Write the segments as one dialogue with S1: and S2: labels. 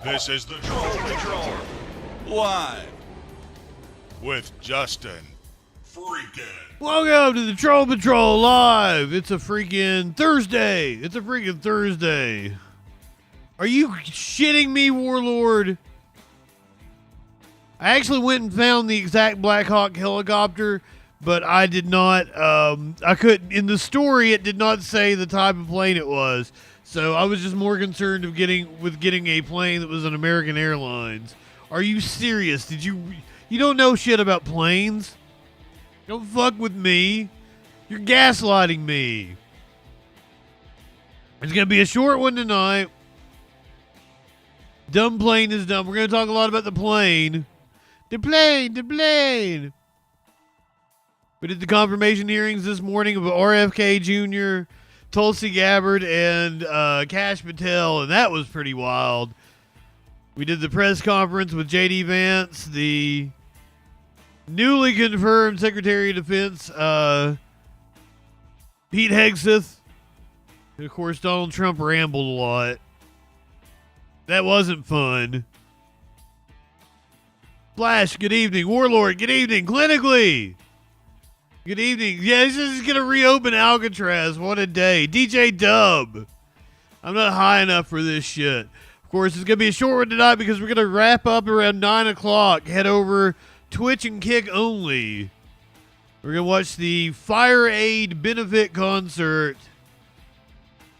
S1: This is the Troll Patrol, live with Justin Freakin.
S2: Welcome to the Troll Patrol Live. It's a freaking Thursday. It's a freaking Thursday. Are you shitting me, Warlord? I actually went and found the exact Black Hawk helicopter, but I did not, I couldn't, in the story it did not say the type of plane it was. So I was just more concerned of getting a plane that was an American Airlines. Are you serious? You don't know shit about planes? Don't fuck with me. You're gaslighting me. It's going to be a short one tonight. Dumb plane is dumb. We're going to talk a lot about the plane. The plane. We did the confirmation hearings this morning of RFK Jr., Tulsi Gabbard, and Kash Patel, and that was pretty wild. We did the press conference with J.D. Vance, the newly confirmed Secretary of Defense, Pete Hegseth. And of course, Donald Trump rambled a lot. That wasn't fun. Flash, good evening. Warlord, good evening. Clinically, good evening. Yeah, this is going to reopen Alcatraz. What a day. DJ Dub. I'm not high enough for this shit. Of course, it's going to be a short one tonight because we're going to wrap up around 9 o'clock. Head over Twitch and Kick only. We're going to watch the Fire Aid benefit concert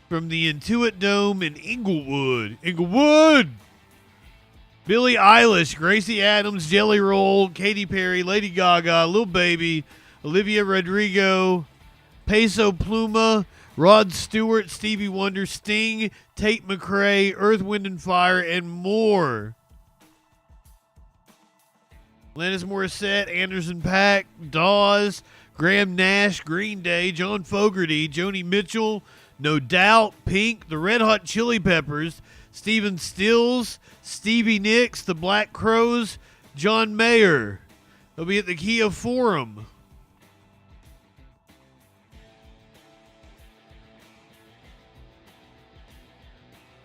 S2: from the Intuit Dome in Inglewood. Billie Eilish, Gracie Adams, Jelly Roll, Katy Perry, Lady Gaga, Lil Baby, Olivia Rodrigo, Peso Pluma, Rod Stewart, Stevie Wonder, Sting, Tate McRae, Earth, Wind & Fire, and more. Alanis Morissette, Anderson .Paak, Dawes, Graham Nash, Green Day, John Fogerty, Joni Mitchell, No Doubt, Pink, the Red Hot Chili Peppers, Stephen Stills, Stevie Nicks, the Black Crowes, John Mayer. They'll be at the Kia Forum.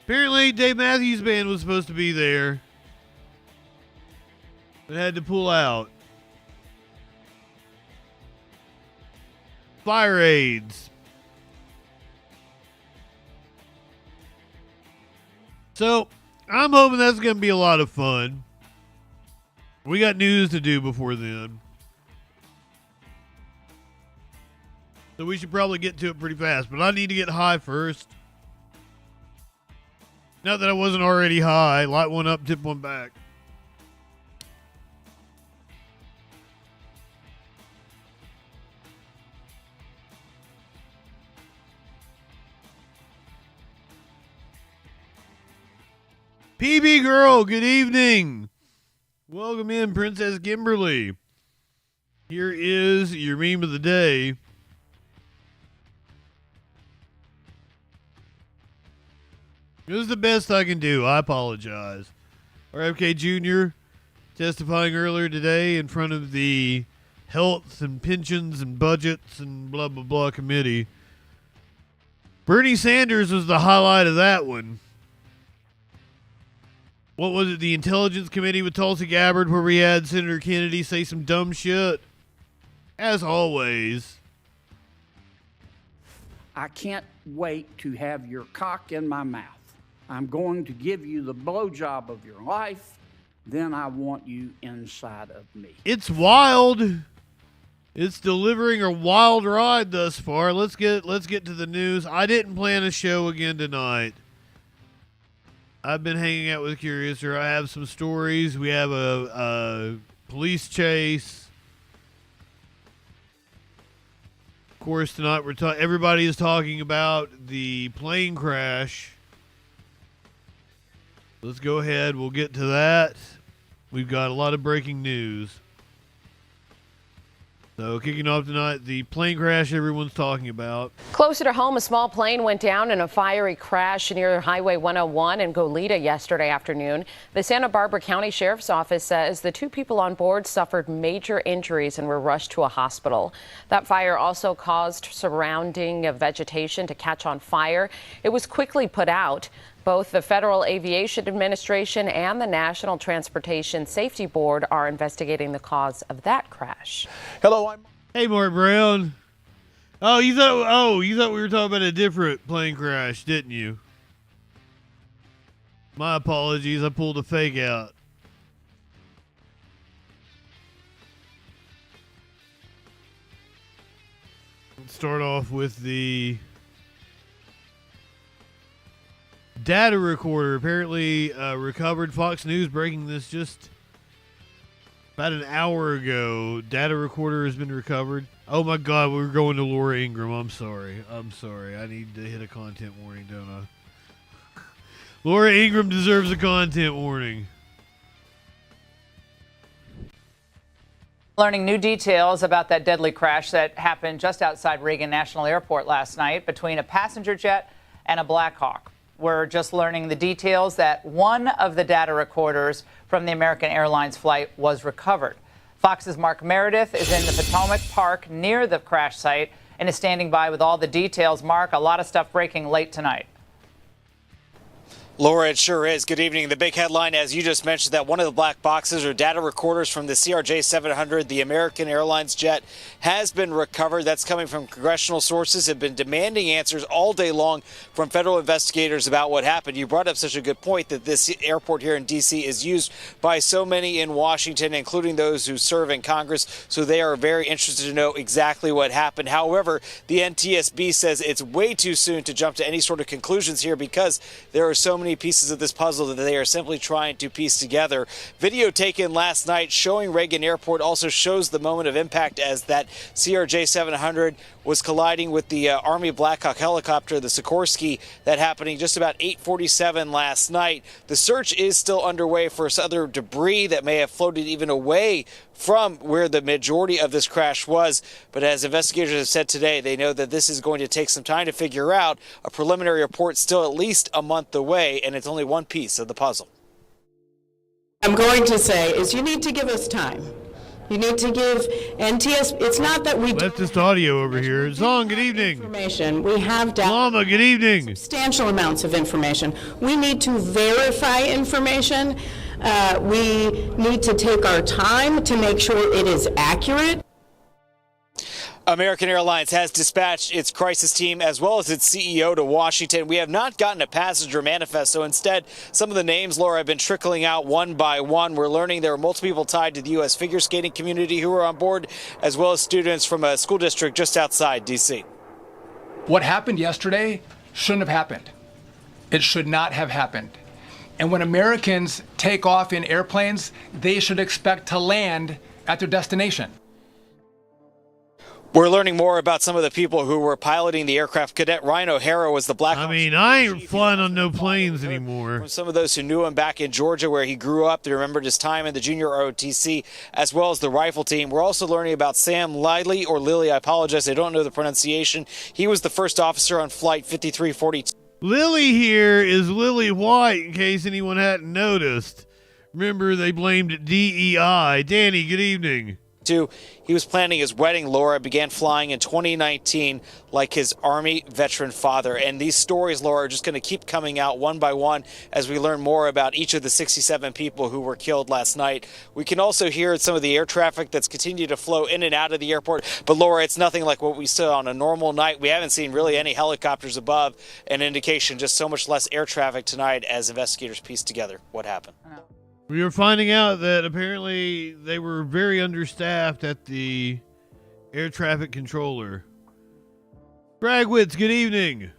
S2: Apparently, Dave Matthews Band was supposed to be there, but had to pull out. Fire aids. So, I'm hoping that's going to be a lot of fun. We got news to do before then, so we should probably get to it pretty fast, but I need to get high first. Not that I wasn't already high. Light one up, tip one back. PB Girl, good evening. Welcome in, Princess Kimberly. Here is your meme of the day. This is the best I can do. I apologize. RFK Jr. testifying earlier today in front of the Health and Pensions and Budgets and blah, blah, blah committee. Bernie Sanders was the highlight of that one. What was it? The Intelligence Committee with Tulsi Gabbard, where we had Senator Kennedy say some dumb shit. As always.
S3: I can't wait to have your cock in my mouth. I'm going to give you the blowjob of your life. Then I want you inside of me.
S2: It's wild. It's delivering a wild ride thus far. Let's get to the news. I didn't plan a show again tonight. I've been hanging out with Curiouser. I have some stories. We have a police chase. Of course, tonight everybody is talking about the plane crash. Let's go ahead. We'll get to that. We've got a lot of breaking news. So, kicking off tonight, the plane crash everyone's talking about.
S4: Closer to home, a small plane went down in a fiery crash near Highway 101 in Goleta yesterday afternoon. The Santa Barbara County Sheriff's Office says the two people on board suffered major injuries and were rushed to a hospital. That fire also caused surrounding vegetation to catch on fire. It was quickly put out. Both the Federal Aviation Administration and the National Transportation Safety Board are investigating the cause of that crash.
S5: Hello,
S2: Hey, Mark Brown. Oh, you thought we were talking about a different plane crash, didn't you? My apologies. I pulled a fake out. Let's start off with the data recorder. Apparently recovered. Fox News breaking this just about an hour ago. Data recorder has been recovered. Oh my God, we're going to Laura Ingraham. I'm sorry. I need to hit a content warning, don't I? Laura Ingraham deserves a content warning.
S6: Learning new details about that deadly crash that happened just outside Reagan National Airport last night between a passenger jet and a Black Hawk. We're just learning the details that one of the data recorders from the American Airlines flight was recovered. Fox's Mark Meredith is in the Potomac Park near the crash site and is standing by with all the details. Mark, a lot of stuff breaking late tonight.
S7: Laura, it sure is. Good evening. The big headline, as you just mentioned, that one of the black boxes or data recorders from the CRJ-700, the American Airlines jet, has been recovered. That's coming from congressional sources who have been demanding answers all day long from federal investigators about what happened. You brought up such a good point that this airport here in D.C. is used by so many in Washington, including those who serve in Congress, so they are very interested to know exactly what happened. However, the NTSB says it's way too soon to jump to any sort of conclusions here because there are so many pieces of this puzzle that they are simply trying to piece together. Video taken last night showing Reagan Airport also shows the moment of impact as that CRJ-700 was colliding with the Army Black Hawk helicopter, the Sikorsky, that happening just about 8:47 last night. The search is still underway for other debris that may have floated even away from where the majority of this crash was. But as investigators have said today, they know that this is going to take some time to figure out. A preliminary report still at least a month away, and it's only one piece of the puzzle.
S8: I'm going to say is you need to give us time. You need to give NTS. It's not that we
S2: leftist audio over here. Zong, good evening.
S8: Information. We have
S2: Lama, good evening.
S8: Substantial amounts of information. We need to verify information. We need to take our time to make sure it is accurate.
S7: American Airlines has dispatched its crisis team as well as its CEO to Washington. We have not gotten a passenger manifest, so instead, some of the names, Laura, have been trickling out one by one. We're learning there are multiple people tied to the U.S. figure skating community who are on board, as well as students from a school district just outside D.C.
S9: What happened yesterday shouldn't have happened. It should not have happened. And when Americans take off in airplanes, they should expect to land at their destination.
S7: We're learning more about some of the people who were piloting the aircraft. Cadet Ryan O'Hara was the Black Hawk.
S2: I ain't flying on no planes anymore.
S7: From some of those who knew him back in Georgia where he grew up, they remembered his time in the junior ROTC as well as the rifle team. We're also learning about Sam Liley, or Lily, I apologize, I don't know the pronunciation. He was the first officer on Flight 5342.
S2: Lily here is Lily White, in case anyone hadn't noticed. Remember, they blamed DEI. Danny, good evening.
S7: He was planning his wedding, Laura, began flying in 2019 like his Army veteran father. And these stories, Laura, are just going to keep coming out one by one as we learn more about each of the 67 people who were killed last night. We can also hear some of the air traffic that's continued to flow in and out of the airport. But, Laura, it's nothing like what we saw on a normal night. We haven't seen really any helicopters above, an indication just so much less air traffic tonight as investigators piece together what happened.
S2: We were finding out that apparently they were very understaffed at the air traffic controller. Bragwitz, good evening.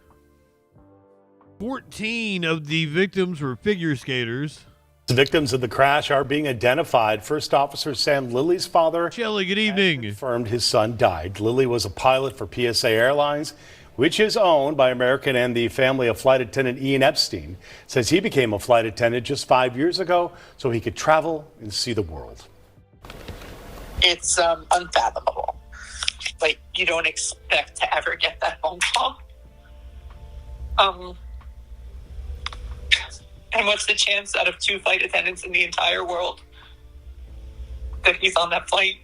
S2: 14 of the victims were figure skaters.
S5: The victims of the crash are being identified. First Officer Sam Lilly's father,
S2: Shelley, good evening,
S5: confirmed his son died. Lilly was a pilot for PSA Airlines, which is owned by American, and the family of flight attendant Ian Epstein says he became a flight attendant just 5 years ago so he could travel and see the world.
S10: It's unfathomable. Like, you don't expect to ever get that phone call. And what's the chance out of 2 flight attendants in the entire world that he's on that flight?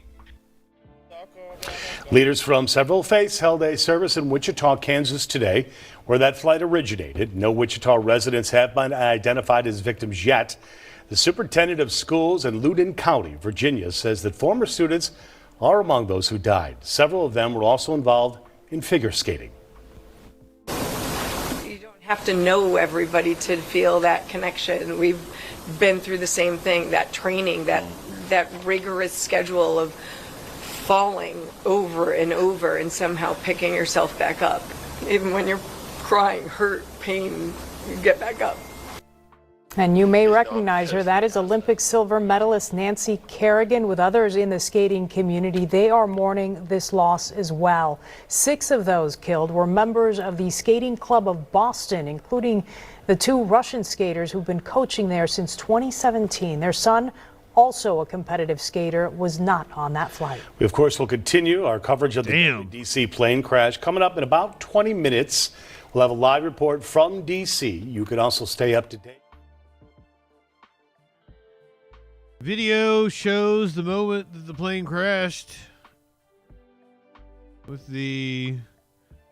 S5: Leaders from several faiths held a service in Wichita, Kansas today, where that flight originated. No Wichita residents have been identified as victims yet. The superintendent of schools in Loudoun County, Virginia, says that former students are among those who died. Several of them were also involved in figure skating.
S11: You don't have to know everybody to feel that connection. We've been through the same thing, that training, that rigorous schedule of falling over and over and somehow picking yourself back up. Even when you're crying, hurt, pain, you get back up.
S12: And you may recognize her. That is Olympic silver medalist Nancy Kerrigan. With others in the skating community, they are mourning this loss as well. 6 of those killed were members of the Skating Club of Boston, including the 2 Russian skaters who've been coaching there since 2017. Their son, also a competitive skater, was not on that flight.
S5: We, of course, will continue our coverage of the D.C. plane crash. Coming up in about 20 minutes, we'll have a live report from D.C. You can also stay up to date.
S2: Video shows the moment that the plane crashed with the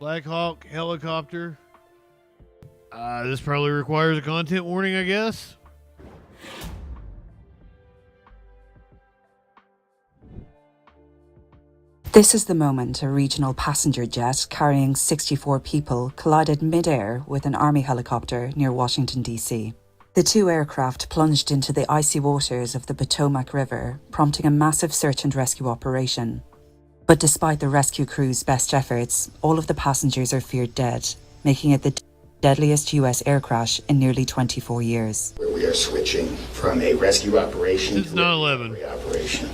S2: Black Hawk helicopter. This probably requires a content warning, I guess.
S13: This is the moment a regional passenger jet carrying 64 people collided mid-air with an Army helicopter near Washington, D.C. The 2 aircraft plunged into the icy waters of the Potomac River, prompting a massive search and rescue operation. But despite the rescue crew's best efforts, all of the passengers are feared dead, making it the deadliest U.S. air crash in nearly 24 years.
S14: We are switching from a rescue operation
S2: to a recovery
S14: operation.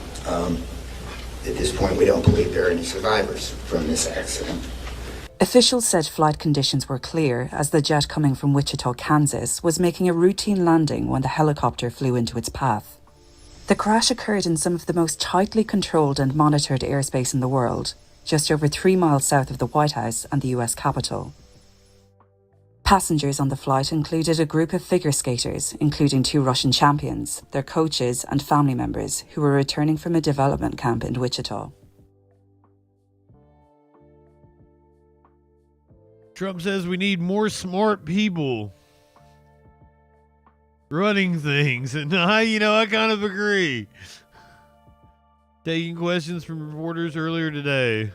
S14: At this point, we don't believe there are any survivors from this accident.
S13: Officials said flight conditions were clear as the jet coming from Wichita, Kansas was making a routine landing when the helicopter flew into its path. The crash occurred in some of the most tightly controlled and monitored airspace in the world, just over 3 miles south of the White House and the US Capitol. Passengers on the flight included a group of figure skaters, including 2 Russian champions, their coaches and family members who were returning from a development camp in Wichita.
S2: Trump says we need more smart people running things, and I kind of agree. Taking questions from reporters earlier today.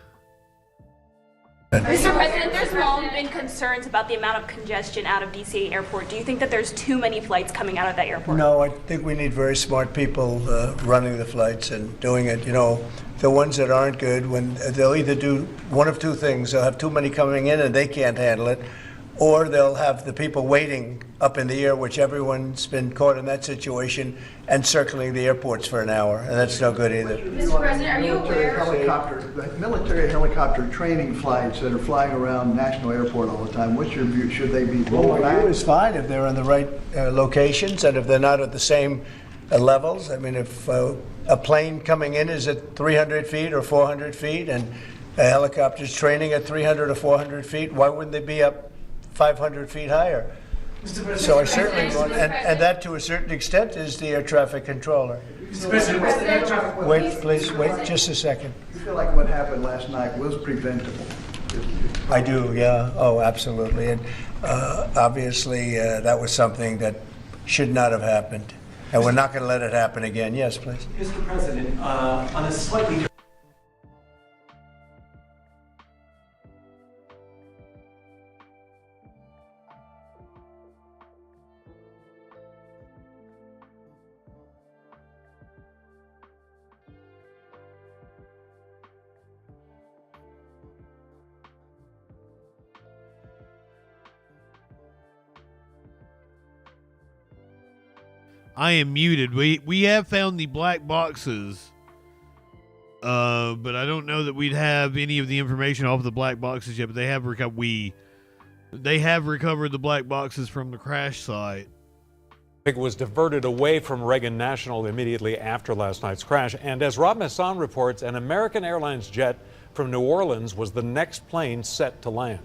S15: Mr. President, there's long been concerns about the amount of congestion out of D.C. airport. Do you think that there's too many flights coming out of that airport?
S16: No, I think we need very smart people running the flights and doing it. The ones that aren't good, when they'll either do one of 2 things. They'll have too many coming in and they can't handle it, or they'll have the people waiting up in the air, which everyone's been caught in that situation, and circling the airports for an hour, and that's no good either.
S15: Mr. President, are you aware?
S17: Military helicopter training flights that are flying around National Airport all the time, what's your view? Should they be rolled back?
S16: My view is fine if they're in the right locations and if they're not at the same levels. I mean, if a plane coming in is at 300 feet or 400 feet and a helicopter's training at 300 or 400 feet, why wouldn't they be up 500 feet higher? So I certainly want, and that to a certain extent is the air traffic controller. Wait, please, wait just a second.
S17: You feel like what happened last night was preventable?
S16: I do, yeah. Oh, absolutely. And obviously, that was something that should not have happened. And we're not going to let it happen again. Yes, please.
S18: Mr. President, on a slightly
S2: I am muted. We have found the black boxes, but I don't know that we'd have any of the information off of the black boxes yet. But they have recovered the black boxes from the crash site.
S19: It was diverted away from Reagan National immediately after last night's crash. And as Rob Masson reports, an American Airlines jet from New Orleans was the next plane set to land.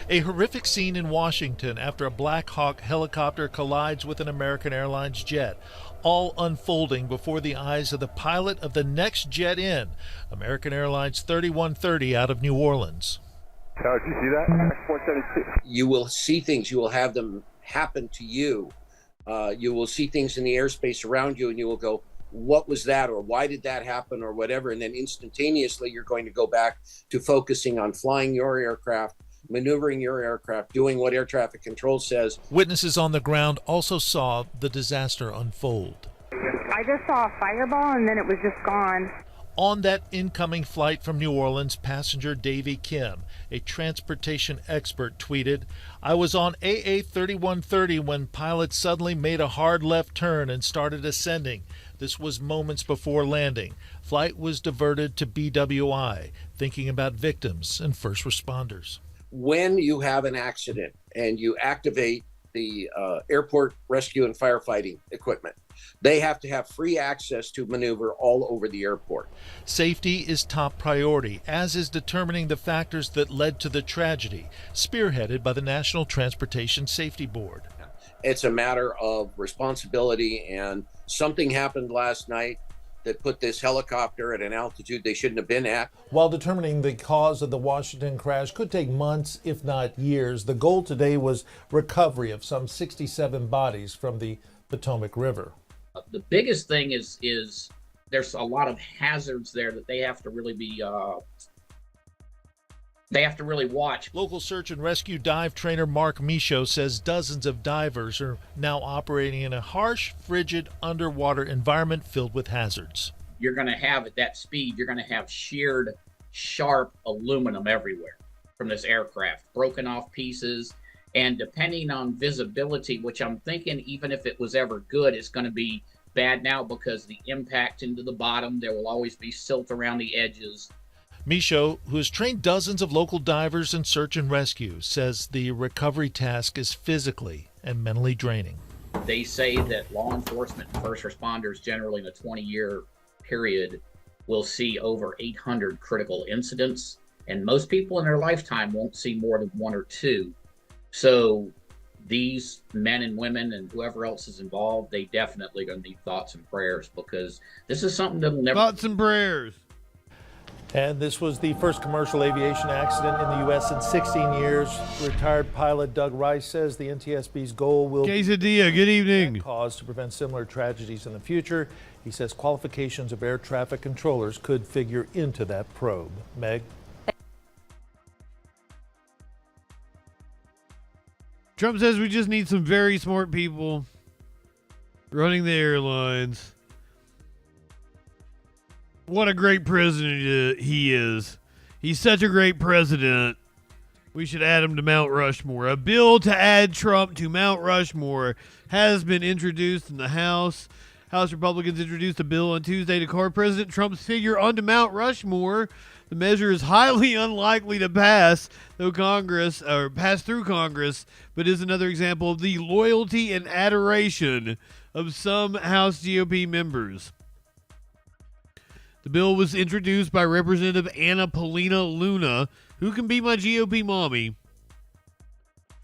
S20: A horrific scene in Washington after a Black Hawk helicopter collides with an American Airlines jet. all unfolding before the eyes of the pilot of the next jet in, American Airlines 3130 out of New Orleans.
S21: Did you see that?
S22: You will see things. You will have them happen to you. You will see things in the airspace around you, and you will go, what was that, or why did that happen, or whatever. And then instantaneously, you're going to go back to focusing on flying your aircraft, maneuvering your aircraft, doing what air traffic control says.
S20: Witnesses on the ground also saw the disaster unfold.
S23: I just saw a fireball, and then it was just gone.
S20: On that incoming flight from New Orleans, passenger Davy Kim, a transportation expert, tweeted, "I was on AA 3130 when pilot suddenly made a hard left turn and started ascending. This was moments before landing. Flight was diverted to BWI, thinking about victims and first responders."
S22: When you have an accident and you activate the airport rescue and firefighting equipment, they have to have free access to maneuver all over the airport.
S20: Safety is top priority, as is determining the factors that led to the tragedy, spearheaded by the National Transportation Safety Board.
S22: It's a matter of responsibility, and something happened last night that put this helicopter at an altitude they shouldn't have been at.
S20: While determining the cause of the Washington crash could take months, if not years, the goal today was recovery of some 67 bodies from the Potomac River.
S24: The biggest thing is there's a lot of hazards there that they have to really be watch.
S20: Local search and rescue dive trainer Mark Michaud says dozens of divers are now operating in a harsh, frigid underwater environment filled with hazards.
S24: You're going to have, at that speed, you're going to have sheared, sharp aluminum everywhere from this aircraft, broken off pieces. And depending on visibility, which I'm thinking even if it was ever good, it's going to be bad now because the impact into the bottom, there will always be silt around the edges.
S20: Michaud, who has trained dozens of local divers in search and rescue, says the recovery task is physically and mentally draining.
S24: They say that law enforcement and first responders generally in a 20-year period will see over 800 critical incidents, and most people in their lifetime won't see more than one or two. So these men and women and whoever else is involved, they definitely going to need thoughts and prayers, because this is something that'll never...
S2: Thoughts and prayers.
S20: And this was the first commercial aviation accident in the U.S. in 16 years. Retired pilot Doug Rice says the NTSB's goal will
S2: Quesadilla, good evening.
S20: Cause to prevent similar tragedies in the future. He says qualifications of air traffic controllers could figure into that probe. Meg?
S2: Trump says we just need some very smart people running the airlines. What a great president he is. He's such a great president. We should add him to Mount Rushmore. A bill to add Trump to Mount Rushmore has been introduced in the House. House Republicans introduced a bill on Tuesday to carve President Trump's figure onto Mount Rushmore. The measure is highly unlikely to pass through Congress, but is another example of the loyalty and adoration of some House GOP members. The bill was introduced by Representative Anna Paulina Luna, who can be my GOP mommy,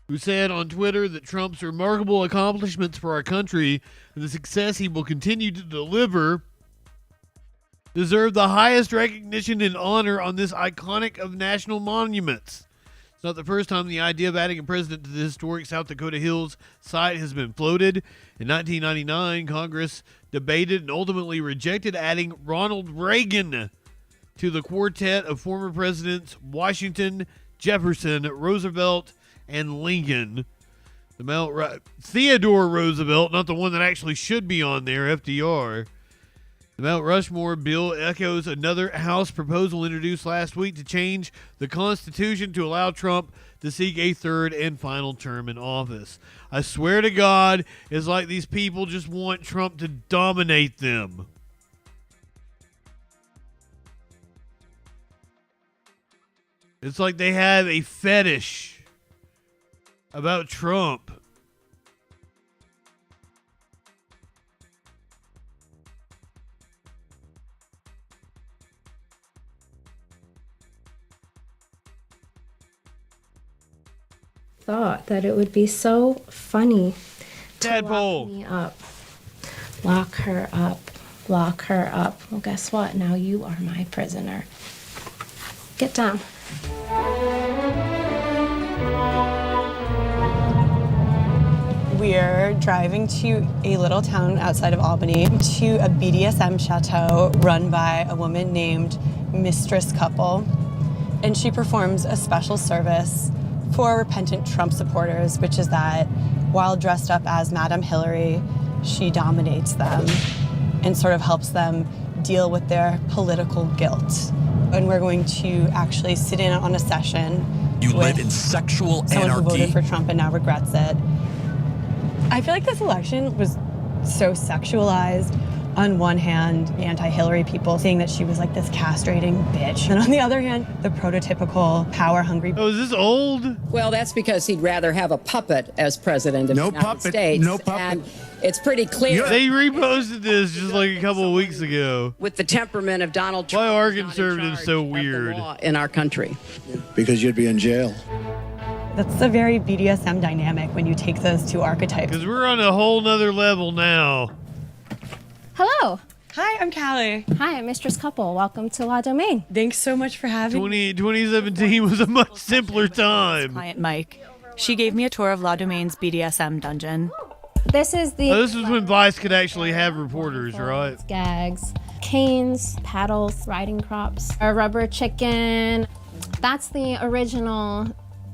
S2: who said on Twitter that Trump's remarkable accomplishments for our country and the success he will continue to deliver deserve the highest recognition and honor on this iconic of national monuments. It's not the first time the idea of adding a president to the historic South Dakota Hills site has been floated. In 1999, Congress debated and ultimately rejected adding Ronald Reagan to the quartet of former presidents Washington, Jefferson, Roosevelt, and Lincoln. Theodore Roosevelt, not the one that actually should be on there, FDR. The Mount Rushmore bill echoes another House proposal introduced last week to change the Constitution to allow Trump to seek a third and final term in office. I swear to God, it's like these people just want Trump to dominate them. It's like they have a fetish about Trump.
S25: Thought that it would be so funny to
S2: Tadpole.
S25: lock me up
S1: Lock her up. Lock her up. Well, guess what? Now you are my prisoner. Get down.
S3: We're driving to a little town outside of Albany to a BDSM chateau run by a woman named Mistress Couple. And she performs a special service for repentant Trump supporters, which is that while dressed up as Madame Hillary, she dominates them and sort of helps them deal with their political guilt. And we're going to actually sit in on a session.
S4: You live in sexual
S3: someone
S4: anarchy.
S3: who voted for Trump and now regrets it. I feel like this election was so sexualized. On one hand, anti-Hillary people saying that she was like this castrating bitch. And on the other hand, the prototypical power-hungry.
S2: Oh, is this old?
S6: Well, that's because he'd rather have a puppet as president of the United States.
S4: No puppet.
S6: And it's pretty clear.
S2: They reposted this just like a couple of weeks ago.
S6: With the temperament of Donald Trump.
S2: Why are conservatives so weird?
S6: In our country.
S17: Because you'd be in jail.
S3: That's a very BDSM dynamic when you take those two archetypes.
S2: Because we're on a whole nother level now.
S1: Hello.
S3: Hi, I'm Callie.
S1: Hi, I'm Mistress Couple. Welcome to La Domaine.
S3: Thanks so much for having me.
S2: 2017 was a much simpler time.
S3: Client Mike. She gave me a tour of La Domaine's BDSM dungeon.
S1: This is the...
S2: Oh, this is when Vice could actually have reporters, right?
S1: Gags, canes, paddles, riding crops, a rubber chicken. That's the original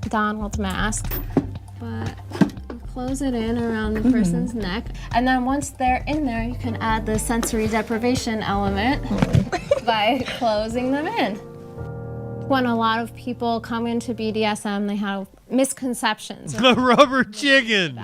S1: Donald mask. But... close it in around the person's neck. And then once they're in there, you can add the sensory deprivation element by closing them in. When a lot of people come into BDSM, they have misconceptions.
S2: A rubber chicken.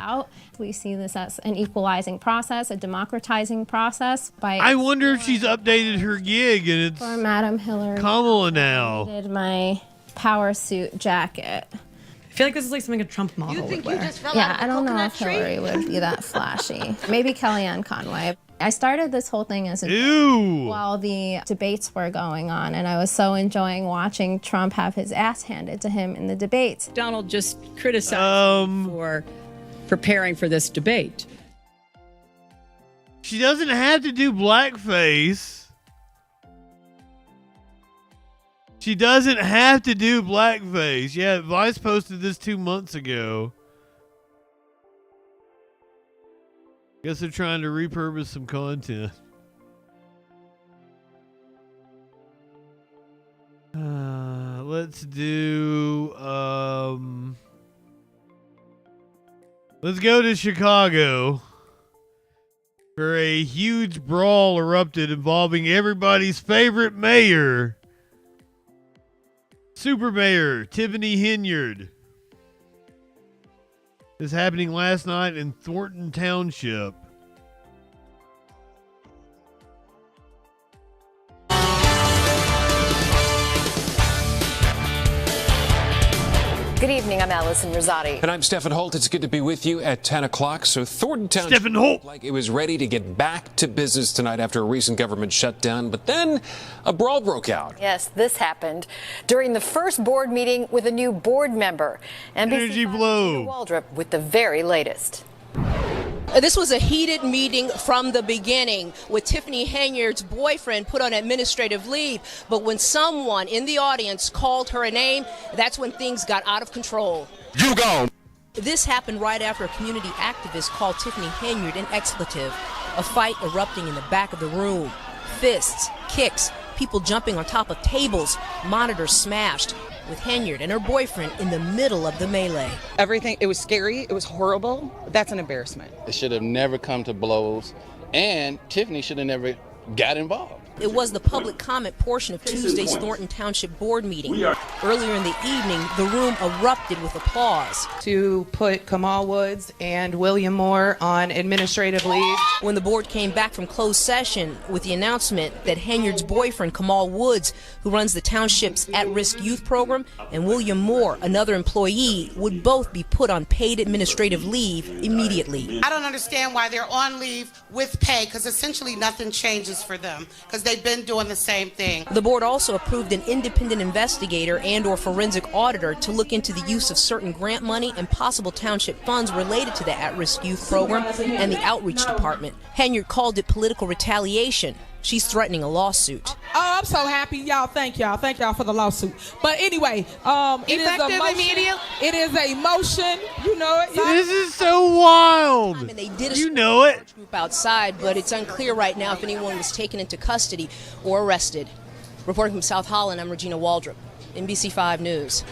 S1: We see this as an equalizing process, a democratizing process.
S2: I wonder if she's updated her gig and it's
S1: for Madame Hillary.
S2: Kamala now.
S1: I did my power suit jacket.
S3: I feel like this is like something a Trump model would wear.
S1: Yeah, I don't know if Hillary would be that flashy. Maybe Kellyanne Conway. I started this whole thing as a joke while the debates were going on, and I was so enjoying watching Trump have his ass handed to him in the debates.
S6: Donald just criticized me for preparing for this debate.
S2: She doesn't have to do blackface. She doesn't have to do blackface. Yeah, Vice posted this 2 months ago. Guess they're trying to repurpose some content. Let's do... let's go to Chicago. Where a huge brawl erupted involving everybody's favorite mayor. Super Mayor Tiffany Henyard. This happening last night in Thornton Township.
S25: Good evening, I'm Allison Rosati.
S26: And I'm Stephen Holt. It's good to be with you at 10 o'clock. So Thornton Township
S2: Stephen Holt.
S26: like it was ready to get back to business tonight after a recent government shutdown, but then a brawl broke out.
S25: Yes, this happened during the first board meeting with a new board member.
S2: Energy blow.
S25: Waldrop with the very latest.
S27: This was a heated meeting from the beginning with Tiffany Henyard's boyfriend put on administrative leave. But when someone in the audience called her a name, that's when things got out of control.
S26: You gone.
S27: This happened right after a community activist called Tiffany Henyard an expletive. A fight erupting in the back of the room. Fists, kicks, people jumping on top of tables, monitors smashed, with Henyard and her boyfriend in the middle of the melee.
S28: Everything, it was scary, it was horrible. That's an embarrassment.
S29: It should have never come to blows, and Tiffany should have never got involved.
S27: It was the public comment portion of Tuesday's Thornton Township board meeting. Earlier in the evening, the room erupted with applause.
S28: To put Kamal Woods and William Moore on administrative leave.
S27: When the board came back from closed session with the announcement that Henyard's boyfriend, Kamal Woods, who runs the township's at-risk youth program, and William Moore, another employee, would both be put on paid administrative leave immediately.
S30: I don't understand why they're on leave with pay, because essentially nothing changes for them, because they
S5: they've been doing the same thing.
S27: The board also approved an independent investigator and/or forensic auditor to look into the use of certain grant money and possible township funds related to the at-risk youth program and the outreach department. Henyard called it political retaliation. She's threatening a lawsuit.
S7: Oh, I'm so happy, y'all. Thank y'all for the lawsuit. But anyway, it is a motion. It is a motion. You know it.
S2: This is so wild.
S27: And they did
S2: You know it.
S27: group outside, but it's unclear right now if anyone was taken into custody or arrested. Reporting from South Holland, I'm Regina Waldrop, NBC5 News.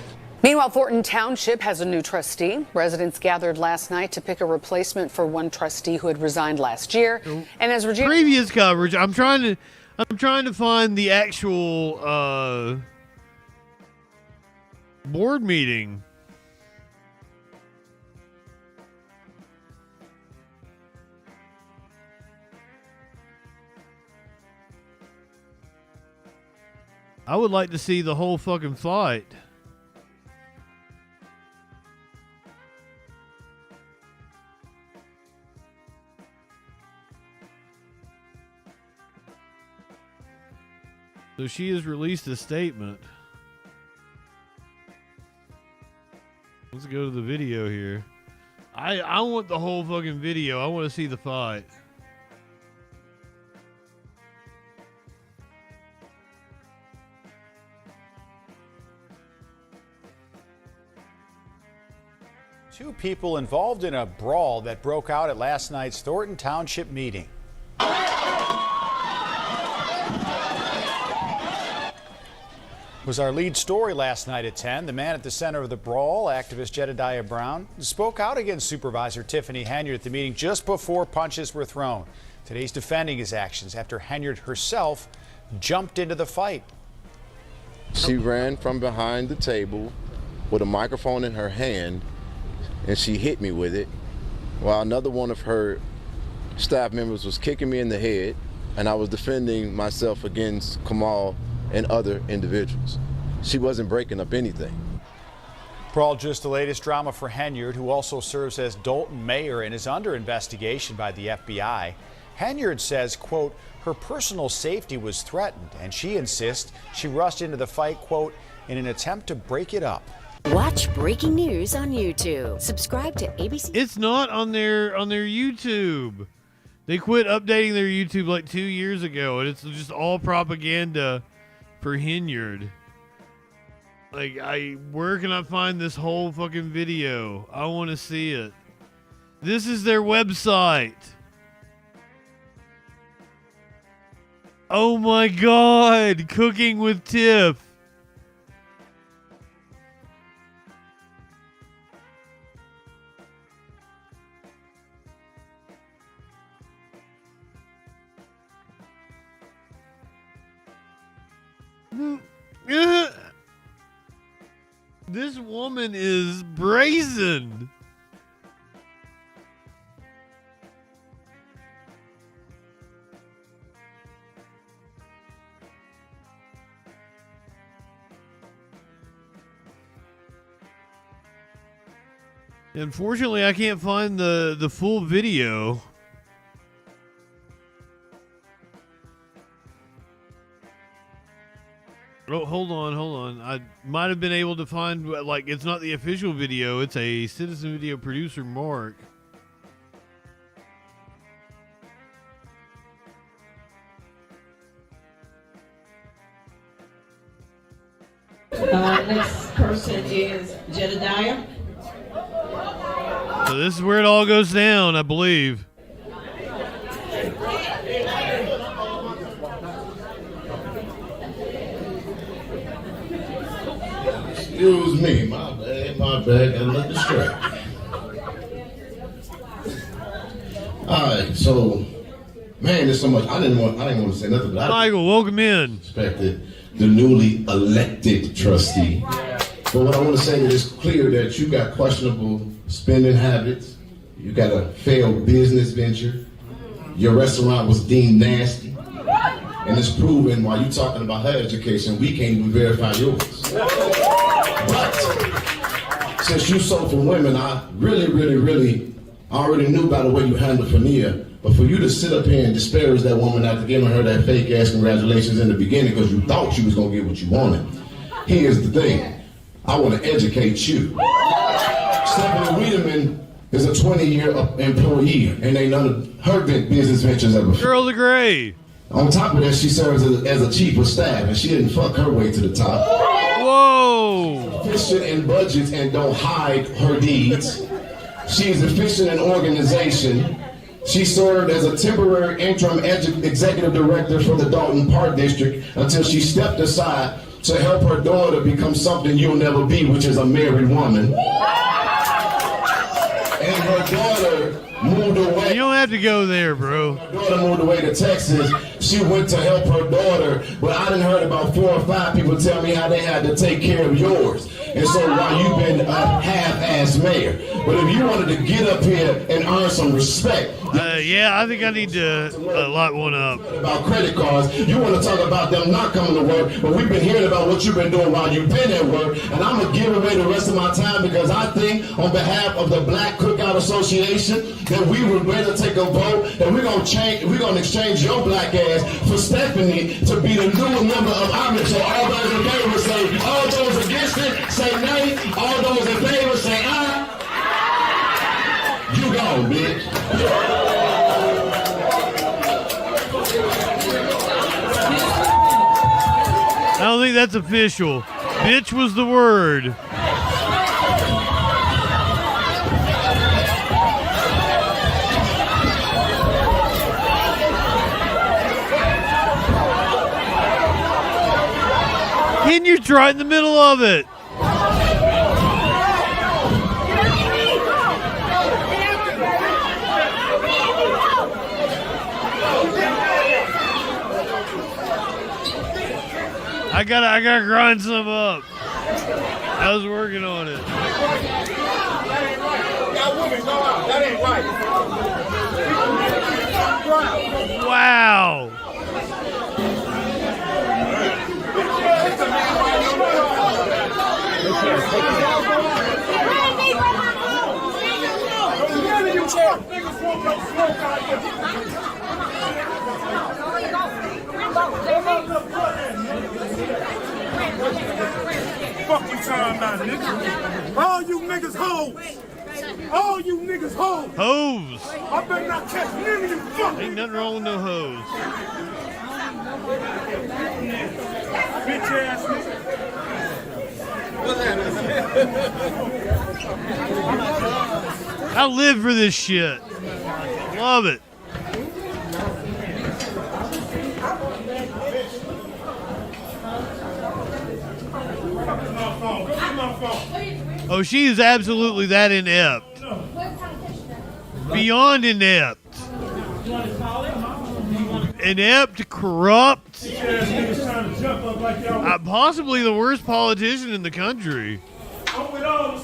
S8: Meanwhile, Thornton Township has a new trustee. Residents gathered last night to pick a replacement for one trustee who had resigned last year. And as Regina
S2: Previous coverage, I'm trying to find the actual board meeting. I would like to see the whole fucking fight. So she has released a statement. Let's go to the video here. I want the whole fucking video. I want to see the fight.
S9: Two people involved in a brawl that broke out at last night's Thornton Township meeting. Was our lead story last night at 10. The man at the center of the brawl, activist Jedediah Brown, spoke out against Supervisor Tiffany Henyard at the meeting just before punches were thrown. Today he's defending his actions after Henyard herself jumped into the fight.
S10: She ran from behind the table with a microphone in her hand, and she hit me with it, while another one of her staff members was kicking me in the head, and I was defending myself against Kamal and other individuals. She wasn't breaking up anything.
S9: Brawl just the latest drama for Henyard, who also serves as Dalton mayor and is under investigation by the FBI. Henyard says, quote, her personal safety was threatened, and she insists she rushed into the fight, quote, in an attempt to break it up.
S11: Watch breaking news on YouTube. Subscribe to ABC.
S2: It's not on their YouTube. They quit updating their YouTube like 2 years ago, and it's just all propaganda for Henyard. Like, where can I find this whole fucking video? I want to see it. This is their website. Oh my God, Cooking with Tiff. This woman is brazen. Unfortunately, I can't find the full video. Oh, hold on. I might have been able to find, like, it's not the official video. It's a citizen video producer, Mark.
S7: Next person is Jedediah.
S2: So this is where it all goes down, I believe.
S12: Excuse me, my bad, got a little distracted. Alright, so man, there's so much. I didn't want to say nothing, but
S2: Michael, welcome in.
S12: Expected the newly elected trustee. But what I want to say is clear that you got questionable spending habits, you got a failed business venture, your restaurant was deemed nasty, and it's proven while you talking about her education, we can't even verify yours. But since you sold for women, I really already knew by the way you handled Fania But for you to sit up here and disparage that woman after giving her that fake ass congratulations in the beginning because you thought you was gonna get what you wanted. Here's the thing. I want to educate you. Stephanie Wiedemann is a 20-year employee, and ain't none of her business ventures ever.
S2: Girls agree.
S12: On top of that, she serves as a chief of staff, and she didn't fuck her way to the top.
S2: Whoa!
S12: Efficient in budgets and don't hide her deeds. She's efficient in organization. She served as a temporary interim executive director for the Dalton Park District until she stepped aside to help her daughter become something you'll never be, which is a married woman. And her daughter moved away.
S2: You don't have to go there, bro.
S12: Her daughter moved away to Texas. She went to help her daughter, but I done heard about 4 or 5 people tell me how they had to take care of yours. And so while you've been a half-ass mayor, but if you wanted to get up here and earn some respect.
S2: Yeah, I think I need to lock one up.
S12: About credit cards, you want to talk about them not coming to work, but we've been hearing about what you've been doing while you've been at work, and I'm going to give away the rest of my time because I think on behalf of the Black Cookout Association that we would better take a vote that we're going to exchange your black ass for Stephanie to be the new member of our. So all those in favor say, all those against it say nay, all those in favor say aye. You gone, bitch.
S2: I don't think that's official. Bitch was the word. And you're right in the middle of it. I gotta grind some up. I was working on it.
S5: That ain't right.
S2: Wow.
S5: Fuck you time now, nigga. All you niggas hoes. All you niggas hoes.
S2: Hoes.
S5: I better not catch none of you fucking.
S2: Ain't nothing wrong with no hoes.
S5: Bitch ass nigga.
S2: I live for this shit. Love it. Oh, she is absolutely that inept. Beyond inept. Inept, corrupt. Possibly the worst politician in the country.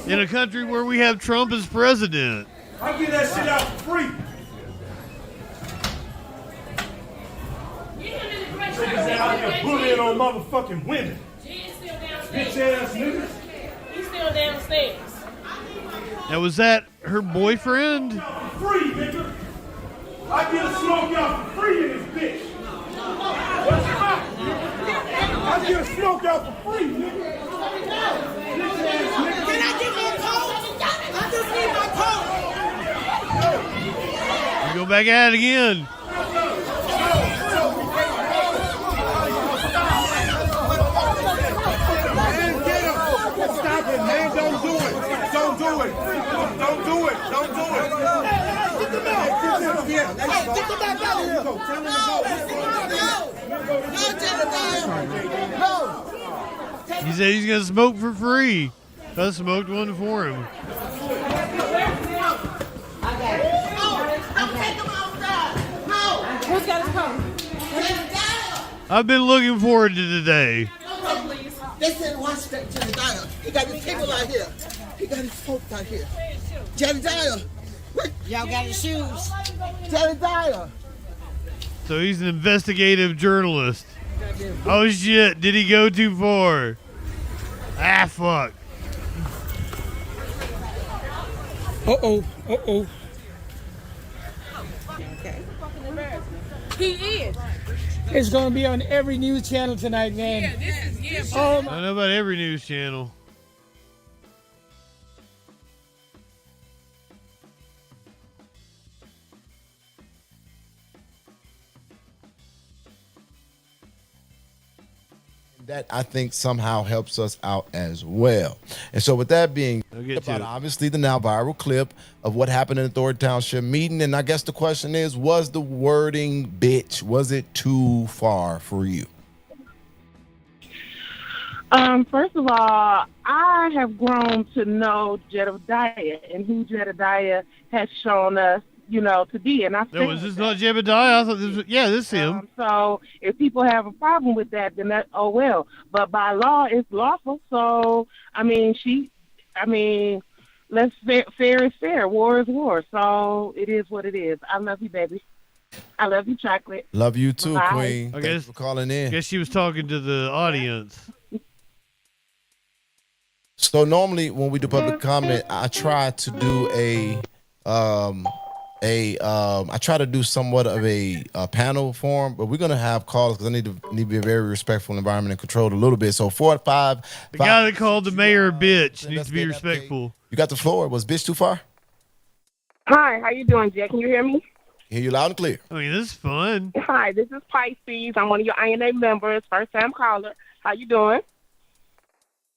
S2: In a country where we have Trump as president.
S5: I get that shit out for free. Niggas out here bullying on motherfucking women. Bitch ass niggas.
S13: He's still downstairs.
S2: Now, was that her boyfriend?
S5: Free, nigga. I get a smoke out for free in this bitch. What's up? I get a smoke out for free, nigga.
S13: Can I get my coat? I just need my coat.
S2: Go back at it again.
S5: Stop it, man. Don't do it. Don't do it. Don't do it. Don't do it. Get them out. Get them back out here. Tell them to go.
S2: He said he's going to smoke for free. I smoked one for him.
S13: Who's got his coat?
S2: I've been looking forward to today.
S14: They said one step to the dial. He got his people out here. He got his folks out here. Jedediah. Y'all got his shoes. Jedediah.
S2: So he's an investigative journalist. Oh shit, did he go too far? Ah, fuck.
S5: Uh-oh, uh-oh.
S7: Okay. He is.
S15: It's going to be on every news channel tonight, man.
S7: Yeah, this is
S2: I don't know about every news channel.
S16: That I think somehow helps us out as well. And so with that being about obviously the now viral clip of what happened in the Thur Township meeting, and I guess the question is, was the wording bitch, was it too far for you?
S18: First of all, I have grown to know Jedediah and who Jedediah has shown us, you know, to be. And I
S2: No, is this not Jebediah? I thought this was, yeah, this is him.
S18: So if people have a problem with that, then that, oh well. But by law, it's lawful. So, I mean, fair is fair. War is war. So it is what it is. I love you, baby. I love you, chocolate.
S16: Love you too,
S18: Bye.
S16: Queen. Thanks for calling in.
S2: I guess she was talking to the audience.
S16: So normally when we do public comment, I try to do I try to do somewhat of a panel form, but we're gonna have callers because I need to be a very respectful environment and controlled a little bit. So 4-5.
S2: The guy that called the mayor a bitch needs to be respectful.
S16: You got the floor. Was bitch too far?
S18: Hi, how you doing, Jack? Can you hear me?
S16: Hear you loud and clear.
S2: I mean, this is fun.
S18: Hi, this is Pisces. I'm one of your INA members, first time caller. How you doing?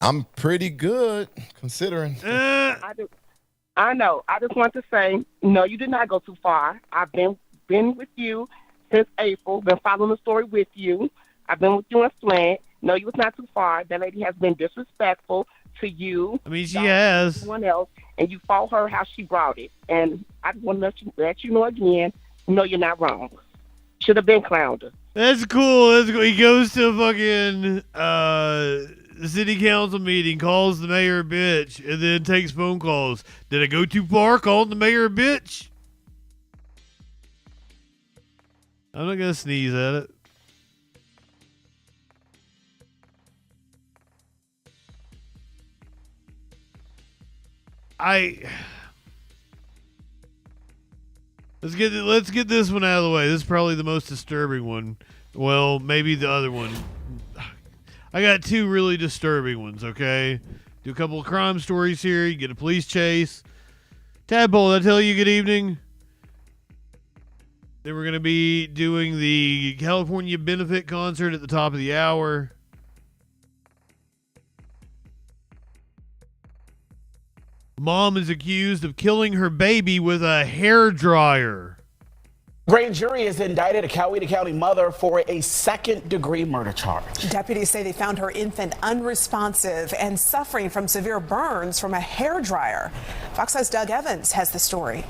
S16: I'm pretty good considering.
S18: I know. I just want to say, no, you did not go too far. I've been with you since April, been following the story with you. I've been with you in Slant. No, you was not too far. That lady has been disrespectful to you.
S2: I mean, she has.
S18: Everyone else, and you fought her how she brought it. And I just want to let you know again, no, you're not wrong. Should have been clowned her.
S2: That's cool. That's cool. He goes to a fucking the city council meeting, calls the mayor a bitch, and then takes phone calls. Did I go too far calling the mayor a bitch? I'm not going to sneeze at it. Let's get this one out of the way. This is probably the most disturbing one. Well, maybe the other one. I got two really disturbing ones, okay? Do a couple of crime stories here. You get a police chase. Tadpole, did I tell you good evening? Then we're going to be doing the California benefit concert at the top of the hour. Mom is accused of killing her baby with a hairdryer.
S19: Grand jury has indicted a Coweta County mother for a second-degree murder charge.
S20: Deputies say they found her infant unresponsive and suffering from severe burns from a hairdryer. Fox 5's Doug Evans has the story.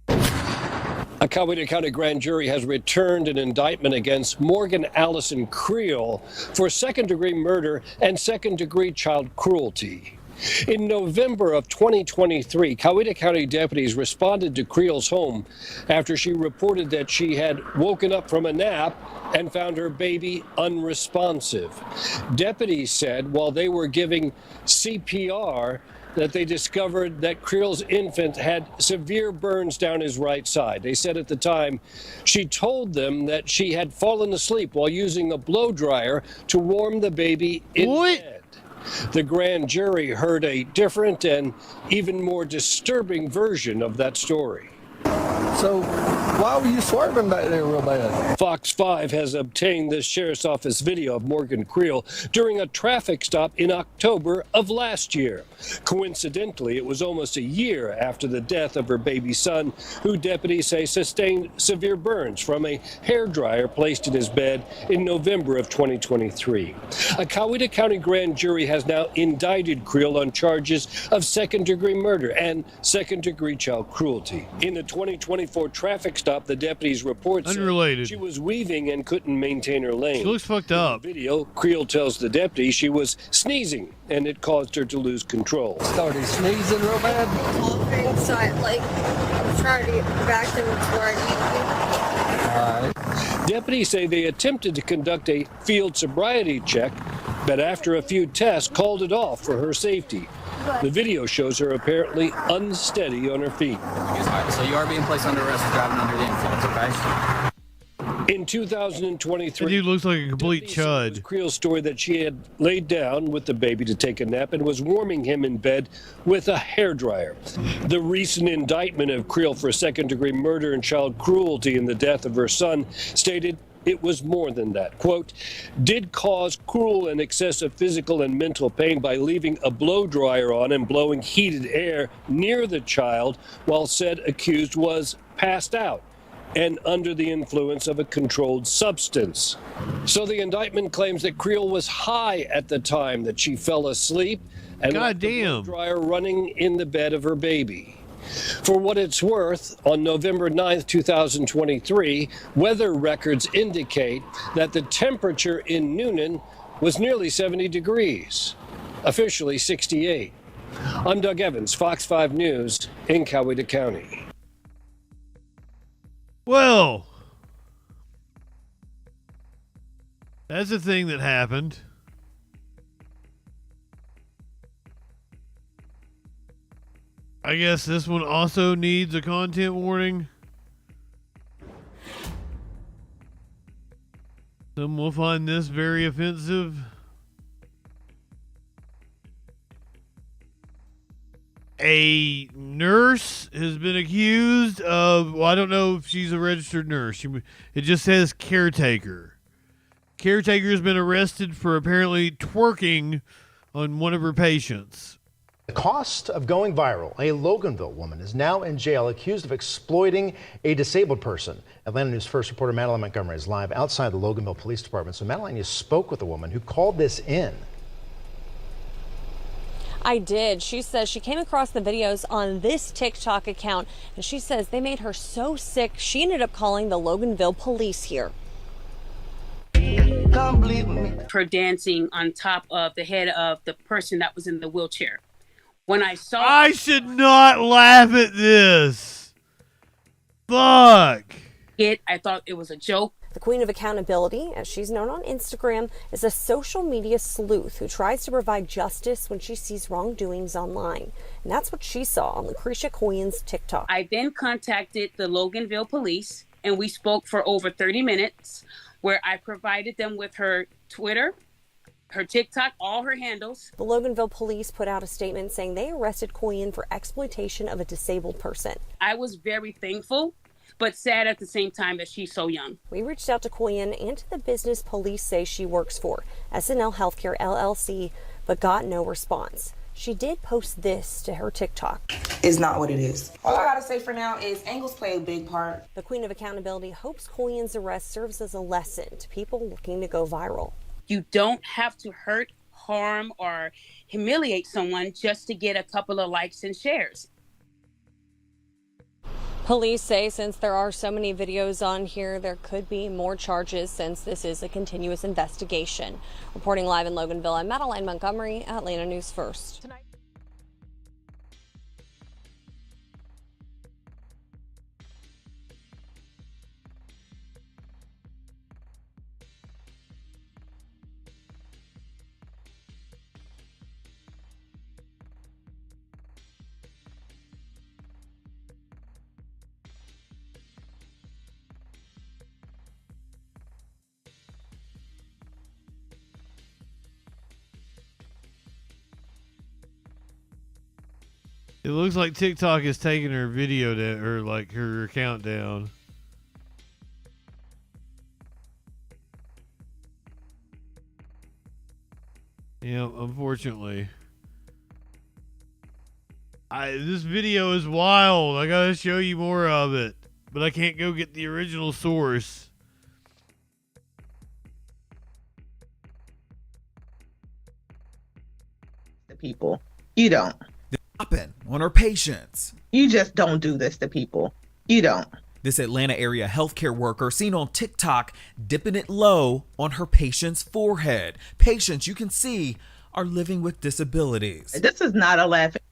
S21: A Coweta County grand jury has returned an indictment against Morgan Allison Creel for second-degree murder and second-degree child cruelty. In November of 2023, Coweta County deputies responded to Creel's home after she reported that she had woken up from a nap and found her baby unresponsive. Deputies said while they were giving CPR that they discovered that Creel's infant had severe burns down his right side. They said at the time she told them that she had fallen asleep while using a blow dryer to warm the baby in bed. The grand jury heard a different and even more disturbing version of that story.
S22: So why were you swerving back there real bad?
S21: Fox 5 has obtained this sheriff's office video of Morgan Creel during a traffic stop in October of last year. Coincidentally, it was almost a year after the death of her baby son, who deputies say sustained severe burns from a hairdryer placed in his bed in November of 2023. A Coweta County grand jury has now indicted Creel on charges of second-degree murder and second-degree child cruelty. In the 2024 traffic stop, the deputies report said she was weaving and couldn't maintain her lane.
S2: She looks fucked up.
S21: In the video, Creel tells the deputy she was sneezing and it caused her to lose control.
S22: Started sneezing real bad?
S23: So I tried to get back to where I need to be.
S21: All right. Deputies say they attempted to conduct a field sobriety check, but after a few tests, called it off for her safety. The video shows her apparently unsteady on her feet.
S1: So you are being placed under arrest for driving under the influence, okay?
S21: In 2023,
S2: that dude looks like a complete chud.
S21: Creel's story that she had laid down with the baby to take a nap and was warming him in bed with a hairdryer. The recent indictment of Creel for second-degree murder and child cruelty in the death of her son stated it was more than that. Quote, did cause cruel and excessive physical and mental pain by leaving a blow dryer on and blowing heated air near the child while said accused was passed out and under the influence of a controlled substance. So the indictment claims that Creel was high at the time that she fell asleep and left the blow dryer running in the bed of her baby. For what it's worth, on November 9th, 2023, weather records indicate that the temperature in Noonan was nearly 70 degrees, officially 68. I'm Doug Evans, Fox 5 News in Coweta County.
S2: Well, that's the thing that happened. I guess this one also needs a content warning. Some will find this very offensive. A nurse has been accused of, well, I don't know if she's a registered nurse. It just says caretaker. Caretaker has been arrested for apparently twerking on one of her patients.
S3: The cost of going viral. A Loganville woman is now in jail accused of exploiting a disabled person. Atlanta News First reporter Madeline Montgomery is live outside the Loganville Police Department. So Madeline, you spoke with a woman who called this in.
S4: I did. She says she came across the videos on this TikTok account, and she says they made her so sick she ended up calling the Loganville police here.
S6: Don't believe me. Her dancing on top of the head of the person that was in the wheelchair. When I saw,
S2: I should not laugh at this. Fuck.
S6: I thought it was a joke.
S4: The Queen of Accountability, as she's known on Instagram, is a social media sleuth who tries to provide justice when she sees wrongdoings online. And that's what she saw on Lucretia Coyen's TikTok.
S6: I then contacted the Loganville police, and we spoke for over 30 minutes, where I provided them with her Twitter, her TikTok, all her handles.
S4: The Loganville police put out a statement saying they arrested Coyen for exploitation of a disabled person.
S6: I was very thankful, but sad at the same time that she's so young.
S4: We reached out to Coyen and to the business police say she works for, SNL Healthcare LLC, but got no response. She did post this to her TikTok.
S17: It's not what it is. All I gotta say for now is angles play a big part.
S4: The Queen of Accountability hopes Coyen's arrest serves as a lesson to people looking to go viral.
S6: You don't have to hurt, harm, or humiliate someone just to get a couple of likes and shares.
S4: Police say since there are so many videos on here, there could be more charges since this is a continuous investigation. Reporting live in Loganville, I'm Madeline Montgomery, Atlanta News First.
S2: It looks like TikTok is taking her video down, or like her account down. Yeah, unfortunately. This video is wild. I gotta show you more of it, but I can't go get the original source.
S24: The people. You don't.
S25: On her patients.
S24: You just don't do this to people. You don't.
S25: This Atlanta area healthcare worker seen on TikTok dipping it low on her patient's forehead. Patients, you can see, are living with disabilities.
S24: This is not a laughing.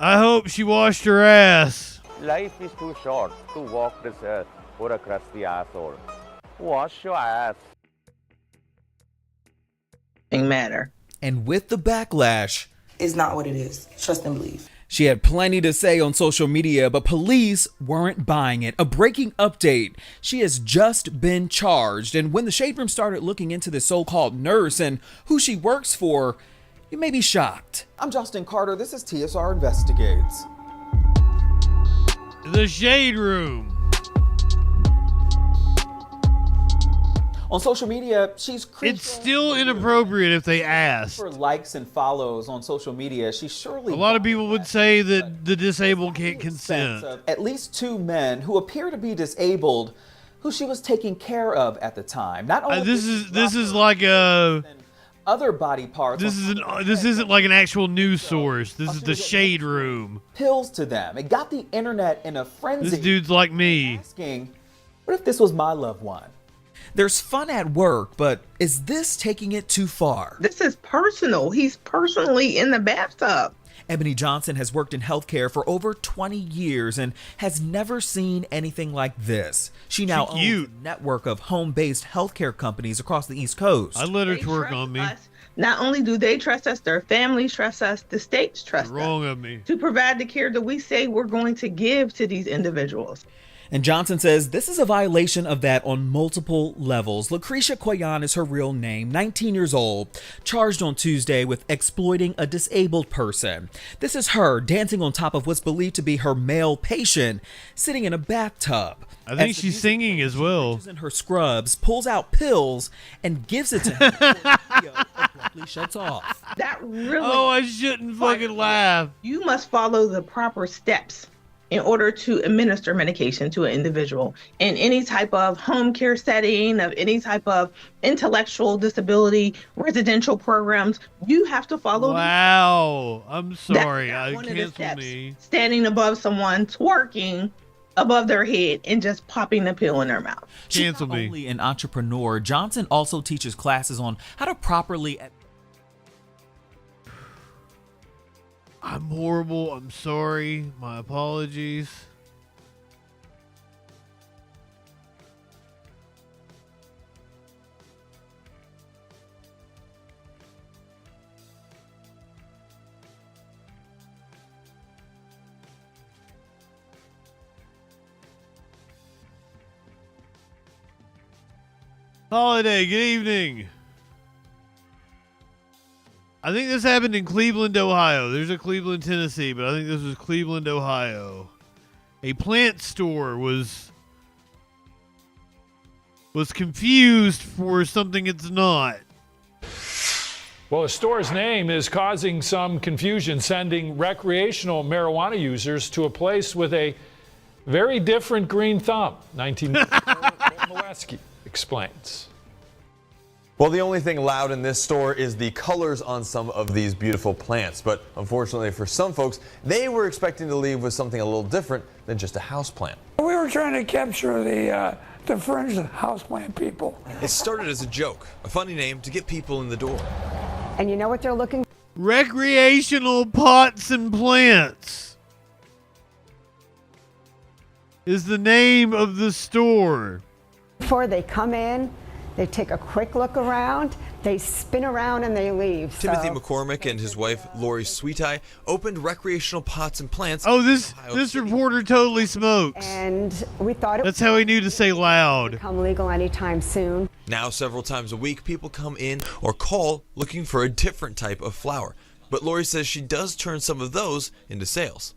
S2: I hope she washed her ass.
S26: Life is too short to walk this earth for a crusty asshole. Wash your ass.
S24: Matter.
S25: And with the backlash,
S17: is not what it is. Trust and believe.
S25: She had plenty to say on social media, but police weren't buying it. A breaking update. She has just been charged. And when the Shade Room started looking into this so-called nurse and who she works for, you may be shocked. I'm Justin Carter. This is TSR Investigates.
S2: The Shade Room.
S25: On social media, she's
S2: It's still inappropriate if they ask.
S25: for likes and follows on social media. She surely
S2: A lot of people would say that the disabled can't consent.
S25: at least 2 men who appear to be disabled, who she was taking care of at the time. Not only
S2: This is like a
S25: other body parts.
S2: this isn't like an actual news source. This is the Shade Room.
S25: Pills to them. It got the internet in a frenzy.
S2: This dude's like me.
S25: Asking, what if this was my loved one? There's fun at work, but is this taking it too far?
S24: This is personal. He's personally in the bathtub.
S25: Ebony Johnson has worked in healthcare for over 20 years and has never seen anything like this. She now owns a network of home-based healthcare companies across the East Coast.
S2: I let her twerk on me.
S24: Not only do they trust us, their families trust us, the states trust us.
S2: Wrong of me.
S24: To provide the care that we say we're going to give to these individuals.
S25: And Johnson says this is a violation of that on multiple levels. Lucretia Quayan is her real name, 19 years old, charged on Tuesday with exploiting a disabled person. This is her dancing on top of what's believed to be her male patient, sitting in a bathtub.
S2: I think she's singing as well.
S25: In her scrubs, pulls out pills, and gives it to him before the video abruptly shuts off.
S24: That really.
S2: Oh, I shouldn't fucking laugh.
S24: You must follow the proper steps in order to administer medication to an individual in any type of home care setting, of any type of intellectual disability, residential programs. You have to follow.
S2: Wow. I'm sorry. Cancel me.
S24: Standing above someone, twerking above their head and just popping the pill in their mouth.
S25: She's not only an entrepreneur, Johnson also teaches classes on how to properly...
S2: I'm horrible. I'm sorry. My apologies. Holiday, good evening. I think this happened in Cleveland, Ohio. There's a Cleveland, Tennessee, but I think this was Cleveland, Ohio. A plant store was confused for something it's not.
S8: Well, the store's name is causing some confusion, sending recreational marijuana users to a place with a very different green thumb. 19-Moleski explains.
S9: Well, the only thing loud in this store is the colors on some of these beautiful plants. But unfortunately for some folks, they were expecting to leave with something a little different than just a houseplant.
S10: We were trying to capture the fringe houseplant people.
S9: It started as a joke, a funny name to get people in the door.
S11: And you know what they're looking for?
S2: Recreational pots and plants is the name of the store.
S11: Before they come in, they take a quick look around, they spin around, and they leave.
S9: Timothy McCormick and his wife, Lori Sweetie, opened recreational pots and plants.
S2: Oh, this reporter totally smokes.
S11: And we thought
S2: that's how he knew to say loud.
S11: Become legal anytime soon.
S9: Now, several times a week, people come in or call looking for a different type of flower. But Lori says she does turn some of those into sales.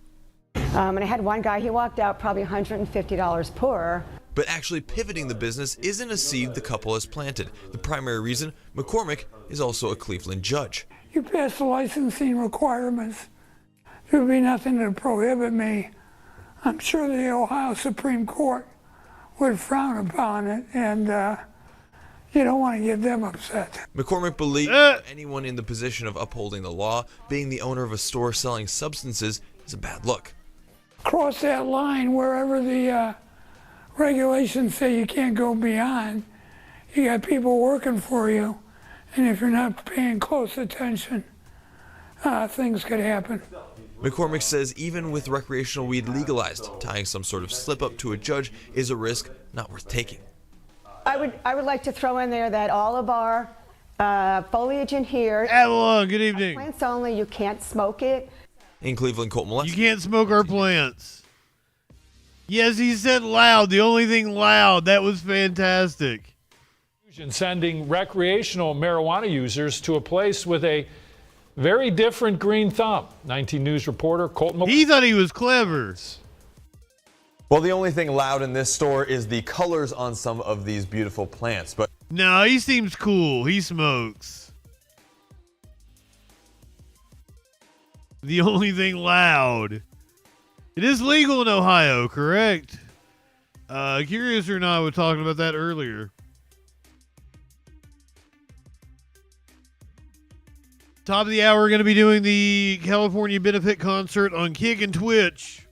S11: And I had one guy, he walked out probably $150 poorer.
S9: But actually pivoting the business isn't a seed the couple has planted. The primary reason, McCormick is also a Cleveland judge.
S10: You pass the licensing requirements, there would be nothing to prohibit me. I'm sure the Ohio Supreme Court would frown upon it, and you don't want to get them upset.
S9: McCormick believes anyone in the position of upholding the law, being the owner of a store selling substances, is a bad look.
S10: Cross that line wherever the regulations say you can't go beyond. You got people working for you, and if you're not paying close attention, things could happen.
S9: McCormick says even with recreational weed legalized, tying some sort of slip up to a judge is a risk not worth taking.
S11: I would like to throw in there that all of our Foliage in here.
S2: Avalon, good evening.
S11: Plants only. You can't smoke it.
S9: In Cleveland, Colt molested.
S2: You can't smoke our plants. Yes, he said loud. The only thing loud. That was fantastic.
S8: Sending recreational marijuana users to a place with a very different green thumb. 19 News reporter Colton.
S2: He thought he was clever.
S9: Well, the only thing loud in this store is the colors on some of these beautiful plants. But
S2: no, he seems cool. He smokes. The only thing loud. It is legal in Ohio, correct? Curious or not, we were talking about that earlier. Top of the hour, we're going to be doing the California benefit concert on Kick and Twitch.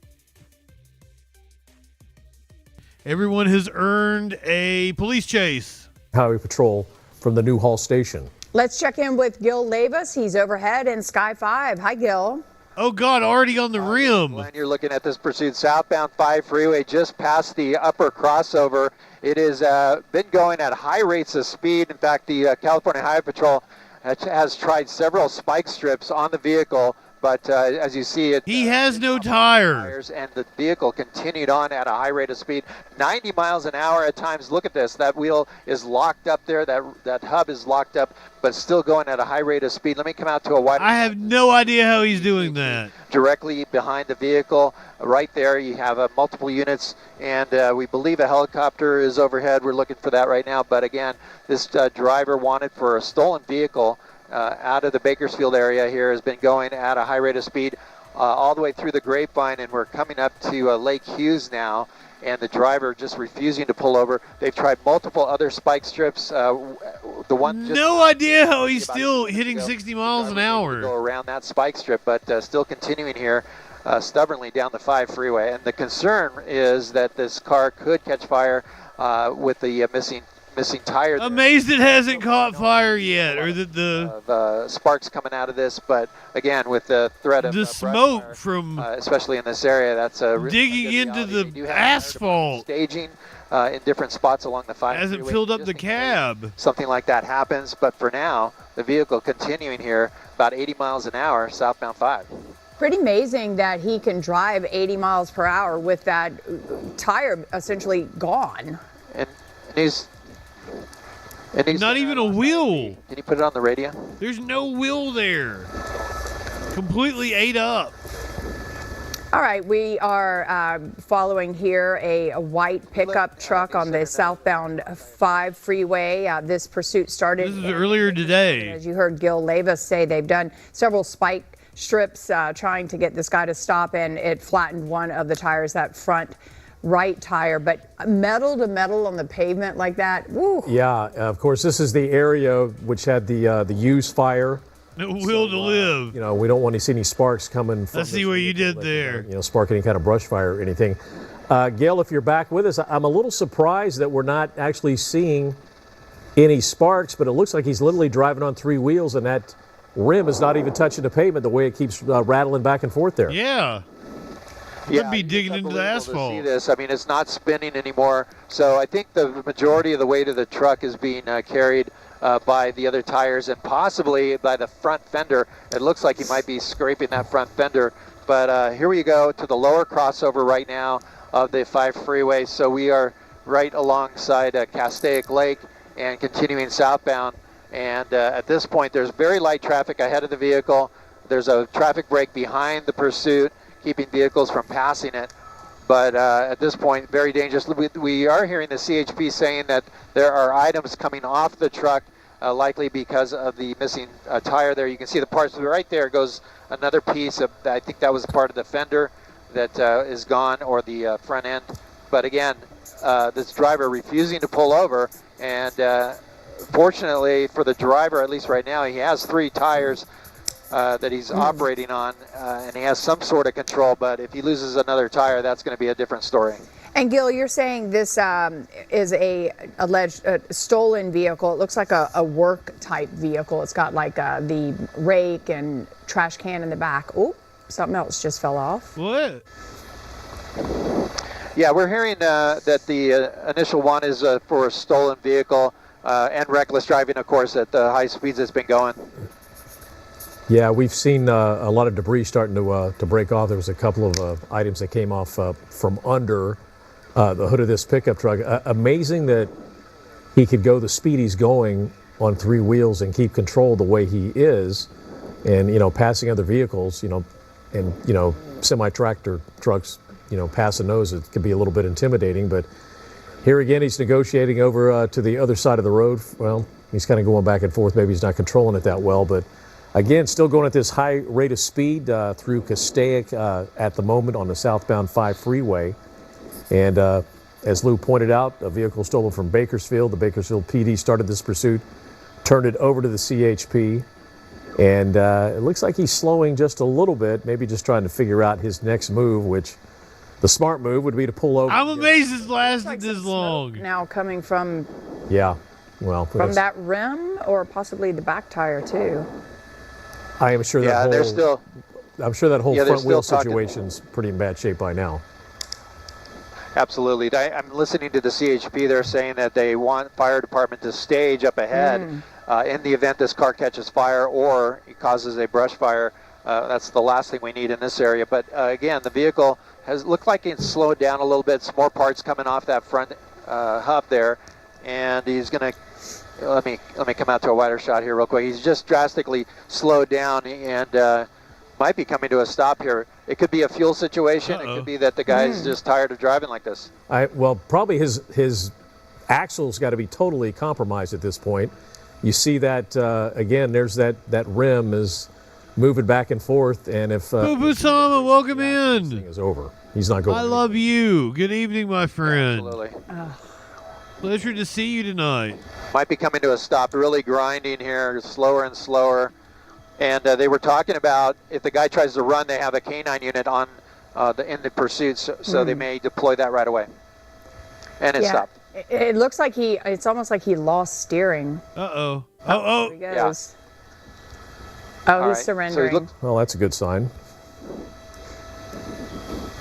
S2: Everyone has earned a police chase.
S5: Highway Patrol from the Newhall station.
S7: Let's check in with Gil Levis. He's overhead in Sky 5. Hi, Gil.
S2: Oh, God, already on the rim.
S12: When you're looking at this pursuit, southbound 5 freeway just past the upper crossover. It has been going at high rates of speed. In fact, the California Highway Patrol has tried several spike strips on the vehicle, but as you see it,
S2: he has no tires,
S12: and the vehicle continued on at a high rate of speed, 90 miles an hour at times. Look at this, that wheel is locked up there, that hub is locked up, but still going at a high rate of speed. Let me come out to a wide.
S2: I have no idea how he's doing that.
S12: Directly behind the vehicle, right there, you have multiple units, and we believe a helicopter is overhead. We're looking for that right now, but again, this driver wanted for a stolen vehicle out of the Bakersfield area here has been going at a high rate of speed all the way through the Grapevine, and we're coming up to Lake Hughes now, and the driver just refusing to pull over. They've tried multiple other spike strips. The one
S2: no idea how he's still hitting 60 miles an hour.
S12: Go around that spike strip, but still continuing here stubbornly down the 5 freeway. And the concern is that this car could catch fire with the missing tire.
S2: Amazed it hasn't caught fire yet, or that
S12: the sparks coming out of this. But again, with the threat of
S2: the smoke
S12: fire,
S2: from
S12: especially in this area, that's
S2: digging into the asphalt.
S12: Staging in different spots along the 5
S2: hasn't
S12: freeway,
S2: filled up the cab.
S12: Something like that happens, but for now, the vehicle continuing here about 80 miles an hour southbound 5.
S7: Pretty amazing that he can drive 80 miles per hour with that tire essentially gone.
S12: And he's
S2: not even a wheel.
S12: Can you put it on the radio?
S2: There's no wheel there. Completely ate up.
S7: All right, we are following here a white pickup truck on the southbound 5 freeway. This pursuit started.
S2: This is earlier today.
S7: As you heard Gil Levis say, they've done several spike strips trying to get this guy to stop, and it flattened one of the tires, that front right tire. But metal to metal on the pavement like that, woo.
S5: Yeah, of course, this is the area which had the used fire.
S2: No will to live.
S5: You know, we don't want to see any sparks coming from
S2: I see what you did there.
S5: You know, spark any kind of brush fire or anything. Gail, if you're back with us, I'm a little surprised that we're not actually seeing any sparks, but it looks like he's literally driving on 3 wheels, and that rim is not even touching the pavement the way it keeps rattling back and forth there.
S2: Yeah. Could be digging into the asphalt.
S12: To see this. I mean, it's not spinning anymore. So I think the majority of the weight of the truck is being carried by the other tires and possibly by the front fender. It looks like he might be scraping that front fender. But here we go to the lower crossover right now of the 5 freeway. So we are right alongside Castaic Lake and continuing southbound. And at this point, there's very light traffic ahead of the vehicle. There's a traffic break behind the pursuit, keeping vehicles from passing it. But at this point, very dangerous. We are hearing the CHP saying that there are items coming off the truck, likely because of the missing tire there. You can see the parts right there goes another piece of, I think that was part of the fender that is gone, or the front end. But again, this driver refusing to pull over, and fortunately for the driver, at least right now, he has 3 tires that he's operating on, and he has some sort of control, but if he loses another tire, that's going to be a different story.
S7: And Gil, you're saying this is a alleged stolen vehicle. It looks like a work type vehicle. It's got like the rake and trash can in the back. Oh, something else just fell off.
S2: What?
S12: Yeah, we're hearing that the initial one is for a stolen vehicle. and reckless driving, of course, at the high speeds it's been going.
S5: Yeah, we've seen a lot of debris starting to break off. There was a couple of items that came off from under the hood of this pickup truck. Amazing that he could go the speed he's going on 3 wheels and keep control the way he is, and passing other vehicles, and semi-tractor trucks, passing those, it can be a little bit intimidating. But here again, he's negotiating over to the other side of the road. Well, he's kind of going back and forth. Maybe he's not controlling it that well, but again, still going at this high rate of speed through Castaic at the moment on the southbound 5 freeway. And as Lou pointed out, a vehicle stolen from Bakersfield. The Bakersfield PD started this pursuit, turned it over to the CHP, and it looks like he's slowing just a little bit, maybe just trying to figure out his next move, which the smart move would be to pull over.
S2: I'm amazed it's lasted this long.
S7: Now coming from
S5: from
S7: that rim or possibly the back tire too.
S5: I am sure that
S12: they're still.
S5: I'm sure that whole
S12: Yeah,
S5: front wheel
S12: still talking.
S5: situation's pretty in bad shape by now.
S12: Absolutely. I'm listening to the CHP. They're saying that they want fire department to stage up ahead in the event this car catches fire or it causes a brush fire. That's the last thing we need in this area. But again, the vehicle has looked like it's slowed down a little bit. Some more parts coming off that front hub there, and he's going to. Let me come out to a wider shot here real quick. He's just drastically slowed down and might be coming to a stop here. It could be a fuel situation. It could be that the guy's just tired of driving like this.
S5: Probably his axle's got to be totally compromised at this point. You see that again. There's that rim is moving back and forth, and if
S2: Sama, welcome in.
S5: Thing is over. He's not going.
S2: I love you. Good evening, my friend.
S12: Absolutely.
S2: Pleasure to see you tonight.
S12: Might be coming to a stop, really grinding here, slower and slower. And they were talking about if the guy tries to run, they have a canine unit on in the pursuit, so they may deploy that right away. And it stopped.
S7: It looks like it's almost like he lost steering.
S2: Uh-oh.
S7: There he goes. Oh, he's surrendering.
S5: Well, that's a good sign.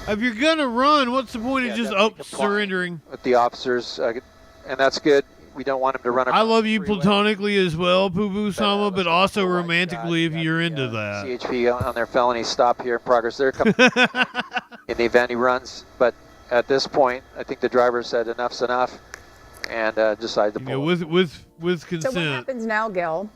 S2: If you're going to run, what's the point of just surrendering?
S12: With the officers, and that's good. We don't want him to run.
S2: I love you platonically as well, Poo Sama, but also romantically if you're into that.
S12: CHP on their felony stop here in progress. They're coming in the event he runs. But at this point, I think the driver said enough's enough and decided to pull.
S2: With consent.
S7: So what happens now, Gil?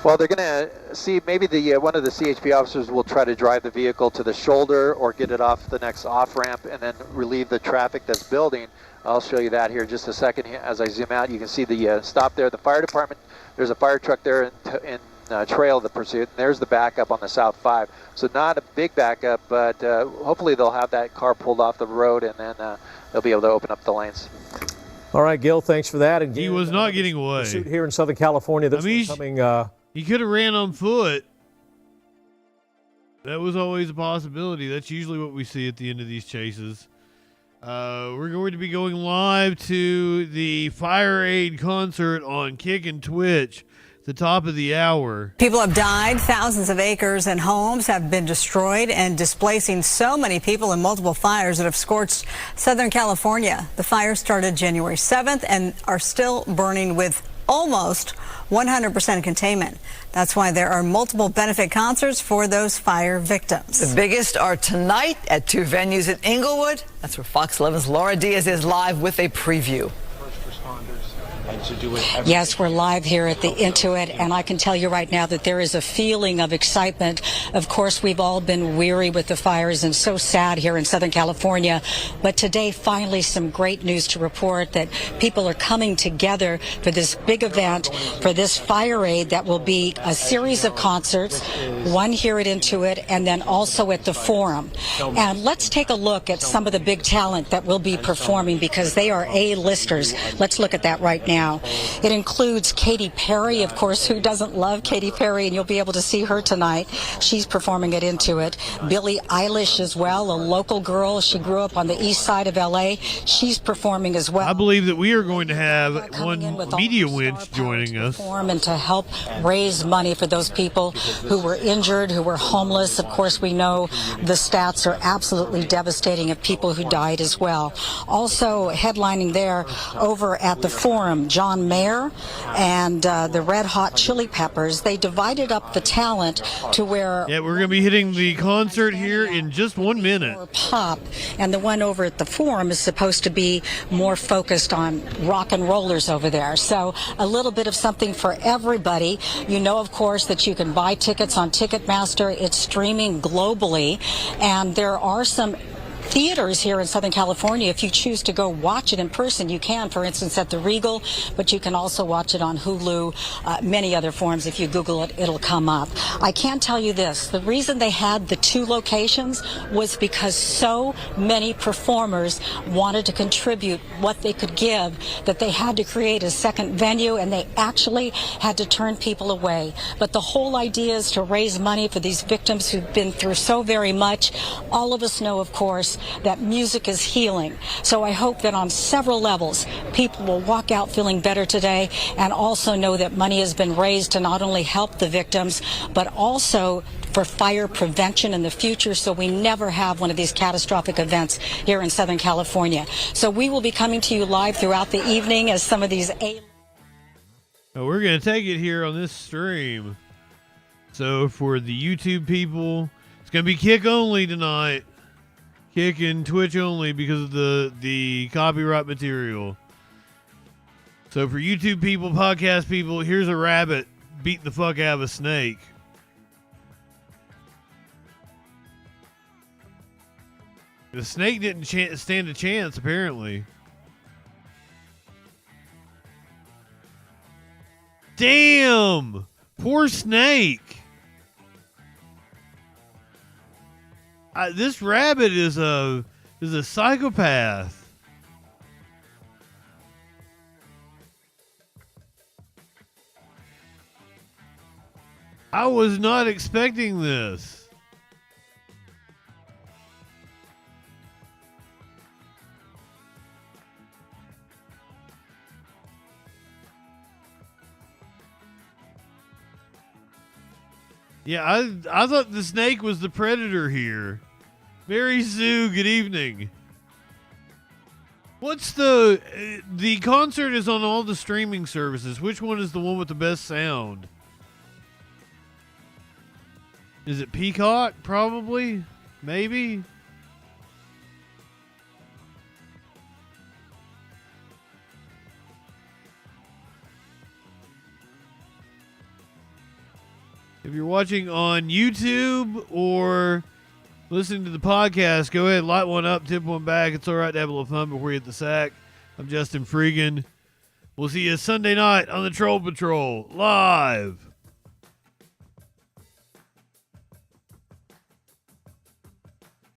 S12: Well, they're going to see maybe one of the CHP officers will try to drive the vehicle to the shoulder or get it off the next off-ramp and then relieve the traffic that's building. I'll show you that here in just a second. As I zoom out, you can see the stop there. The fire department, there's a fire truck there in trail of the pursuit. And there's the backup on the South 5. So not a big backup, but hopefully they'll have that car pulled off the road and then they'll be able to open up the lanes.
S5: All right, Gil, thanks for that. And
S2: he was not getting away.
S5: Pursuit here in Southern California. This one's coming.
S2: He could have ran on foot. That was always a possibility. That's usually what we see at the end of these chases. We're going to be going live to the Fire Aid concert on Kick and Twitch at the top of the hour.
S13: People have died. Thousands of acres and homes have been destroyed and displacing so many people in multiple fires that have scorched Southern California. The fires started January 7th and are still burning with almost 100% containment. That's why there are multiple benefit concerts for those fire victims.
S14: The biggest are tonight at 2 venues in Inglewood. That's where Fox 11's Laura Diaz is live with a preview.
S15: Yes, we're live here at the Intuit, and I can tell you right now that there is a feeling of excitement. Of course, we've all been weary with the fires and so sad here in Southern California. But today, finally, some great news to report that people are coming together for this big event, for this fire aid that will be a series of concerts, one here at Intuit and then also at the Forum. And let's take a look at some of the big talent that will be performing because they are A-listers. Let's look at that right now. now. It includes Katy Perry, of course, who doesn't love Katy Perry, and you'll be able to see her tonight. She's performing at Intuit. Billie Eilish as well, a local girl. She grew up on the east side of L.A. She's performing as well.
S2: I believe that we are going to have one media winch joining us.
S15: And to help raise money for those people who were injured, who were homeless. Of course, we know the stats are absolutely devastating of people who died as well. Also headlining there over at the Forum, John Mayer and the Red Hot Chili Peppers. They divided up the talent to where...
S2: Yeah, we're going to be hitting the concert here in just 1 minute.
S15: Pop, and the one over at the Forum is supposed to be more focused on rock and rollers over there. So a little bit of something for everybody. You know, of course, that you can buy tickets on Ticketmaster. It's streaming globally, and there are some theaters here in Southern California. If you choose to go watch it in person, you can, for instance, at the Regal, but you can also watch it on Hulu, many other forms. If you Google it, it'll come up. I can tell you this, the reason they had the 2 locations was because so many performers wanted to contribute what they could give that they had to create a second venue, and they actually had to turn people away. But the whole idea is to raise money for these victims who've been through so very much. All of us know, of course, that music is healing. So I hope that on several levels, people will walk out feeling better today, and also know that money has been raised to not only help the victims, but also for fire prevention in the future, so we never have one of these catastrophic events here in Southern California. So we will be coming to you live throughout the evening as some of these...
S2: We're going to take it here on this stream. So for the YouTube people, it's going to be Kick only tonight. Kick and Twitch only because of the copyright material. So for YouTube people, podcast people, here's a rabbit beating the fuck out of a snake. The snake didn't stand a chance, apparently. Damn! Poor snake. This rabbit is a psychopath. I was not expecting this. Yeah, I thought the snake was the predator here. Mary Sue, good evening. What's the concert is on all the streaming services. Which one is the one with the best sound? Is it Peacock? Probably. Maybe. If you're watching on YouTube or listening to the podcast, go ahead, light one up, tip one back. It's all right to have a little fun before you hit the sack. I'm JustinFREAKIN. We'll see you Sunday night on the Troll Patrol live.